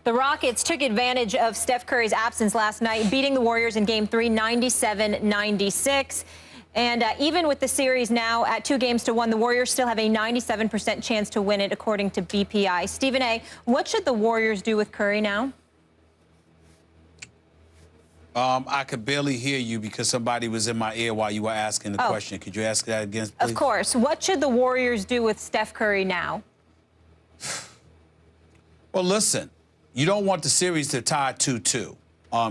The Rockets took advantage of Steph Curry's absence last night, beating the Warriors in Game 3, 97-96. And even with the series now at 2-1, the Warriors still have a 97% chance to win it, according to BPI. Stephen A., what should the Warriors do with Curry now? I could barely hear you because somebody was in my ear while you were asking the question. Could you ask that again, please? Of course. What should the Warriors do with Steph Curry now? Well, listen, you don't want the series to tie 2-2.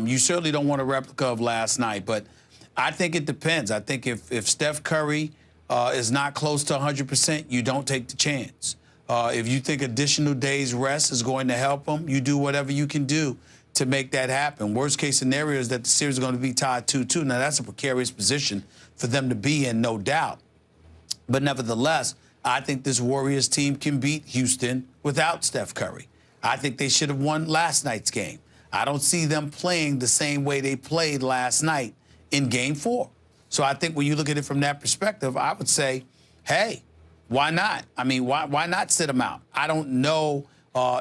You certainly don't want a replica of last night, but I think it depends. I think if Steph Curry is not close to 100%, you don't take the chance. If you think additional days rest is going to help him, you do whatever you can do to make that happen. Worst case scenario is that the series is going to be tied 2-2. Now, that's a precarious position for them to be in, no doubt. But nevertheless, I think this Warriors team can beat Houston without Steph Curry. I think they should have won last night's game. I don't see them playing the same way they played last night in Game 4. So I think when you look at it from that perspective, I would say, hey, why not? I mean, why not sit him out? I don't know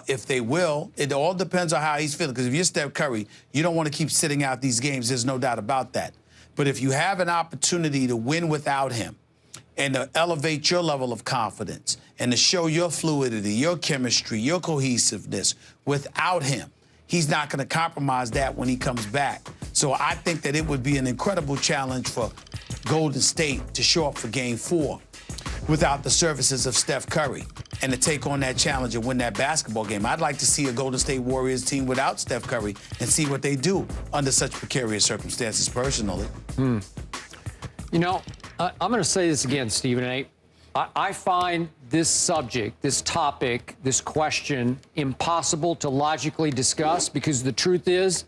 if they will. It all depends on how he's feeling. Because if you're Steph Curry, you don't want to keep sitting out these games. There's no doubt about that. But if you have an opportunity to win without him and to elevate your level of confidence and to show your fluidity, your chemistry, your cohesiveness without him, he's not going to compromise that when he comes back. So I think that it would be an incredible challenge for Golden State to show up for Game 4 without the services of Steph Curry and to take on that challenge and win that basketball game. I'd like to see a Golden State Warriors team without Steph Curry and see what they do under such precarious circumstances personally. You know, I'm going to say this again, Stephen A. I find this subject, this topic, this question impossible to logically discuss because the truth is,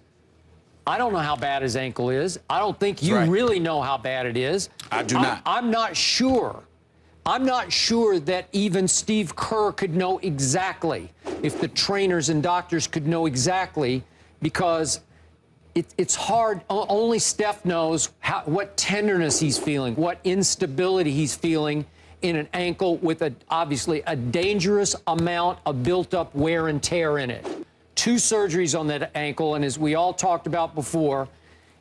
I don't know how bad his ankle is. I don't think you really know how bad it is. I do not. I'm not sure. I'm not sure that even Steve Kerr could know exactly, if the trainers and doctors could know exactly, because it's hard. Only Steph knows what tenderness he's feeling, what instability he's feeling in an ankle with obviously a dangerous amount of built-up wear and tear in it. 2 surgeries on that ankle, and as we all talked about before,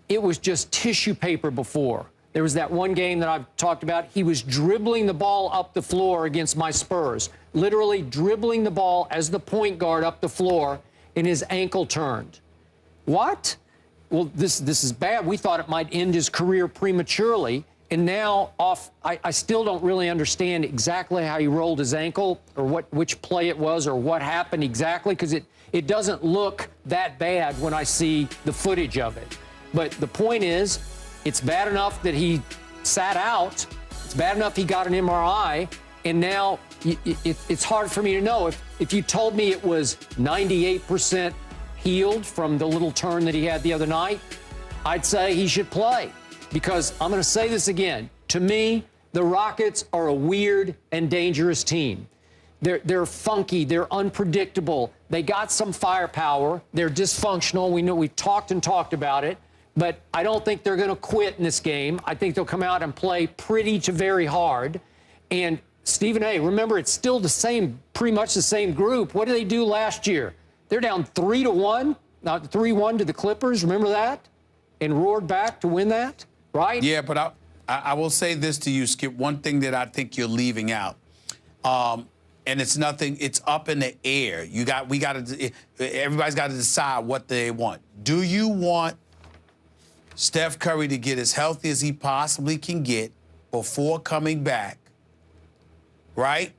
it was just tissue paper before. There was that one game that I've talked about. He was dribbling the ball up the floor against my Spurs, literally dribbling the ball as the point guard up the floor, and his ankle turned. What? Well, this is bad. We thought it might end his career prematurely. And now I still don't really understand exactly how he rolled his ankle or which play it was or what happened exactly, because it doesn't look that bad when I see the footage of it. But the point is, it's bad enough that he sat out. It's bad enough he got an MRI. And now it's hard for me to know. If you told me it was 98% healed from the little turn that he had the other night, I'd say he should play. Because I'm going to say this again. To me, the Rockets are a weird and dangerous team. They're funky. They're unpredictable. They got some firepower. They're dysfunctional. We know we've talked about it. But I don't think they're going to quit in this game. I think they'll come out and play pretty to very hard. And Stephen A., remember, it's still pretty much the same group. What did they do last year? They're down 3-1, 3-1 to the Clippers. Remember that? And roared back to win that, right? Yeah, but I will say this to you, Skip. One thing that I think you're leaving out, and it's nothing. It's up in the air. Everybody's got to decide what they want. Do you want Steph Curry to get as healthy as he possibly can get before coming back, right?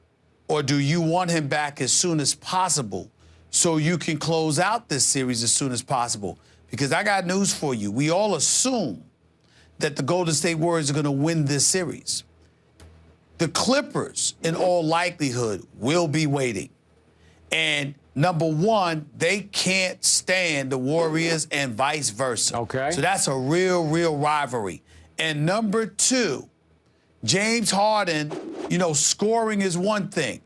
Or do you want him back as soon as possible so you can close out this series as soon as possible? Because I got news for you. We all assume that the Golden State Warriors are going to win this series. The Clippers, in all likelihood, will be waiting. And number one, they can't stand the Warriors and vice versa. Okay. So that's a real rivalry. And number two, James Harden, scoring is one thing,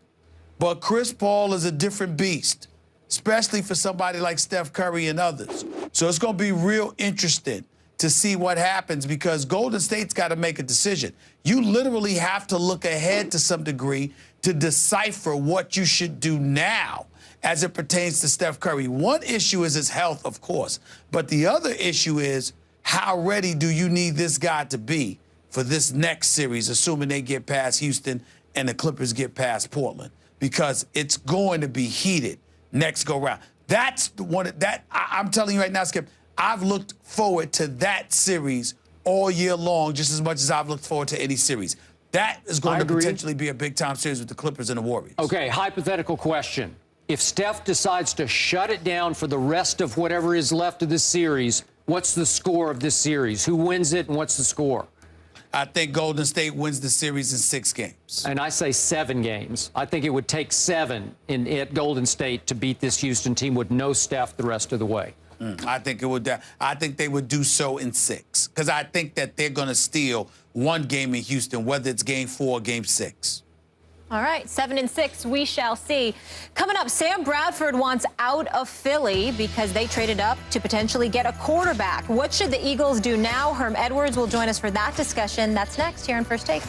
but Chris Paul is a different beast, especially for somebody like Steph Curry and others. So it's going to be real interesting to see what happens because Golden State's got to make a decision. You literally have to look ahead to some degree to decipher what you should do now as it pertains to Steph Curry. One issue is his health, of course, but the other issue is how ready do you need this guy to be for this next series, assuming they get past Houston and the Clippers get past Portland, because it's going to be heated next go round. That's the one that I'm telling you right now, Skip, I've looked forward to that series all year long, just as much as I've looked forward to any series. That is going to potentially be a big-time series with the Clippers and the Warriors. Okay, hypothetical question. If Steph decides to shut it down for the rest of whatever is left of this series, what's the score of this series? Who wins it, and what's the score? I think Golden State wins the series in 6 games. And I say 7 games. I think it would take 7 at Golden State to beat this Houston team with no Steph the rest of the way. I think it would. I think they would do so in 6, because I think that they're going to steal one game in Houston, whether it's Game 4 or Game 6. All right, 7 and 6, we shall see. Coming up, Sam Bradford wants out of Philly because they traded up to potentially get a quarterback. What should the Eagles do now? Herm Edwards will join us for that discussion. That's next here on First Take.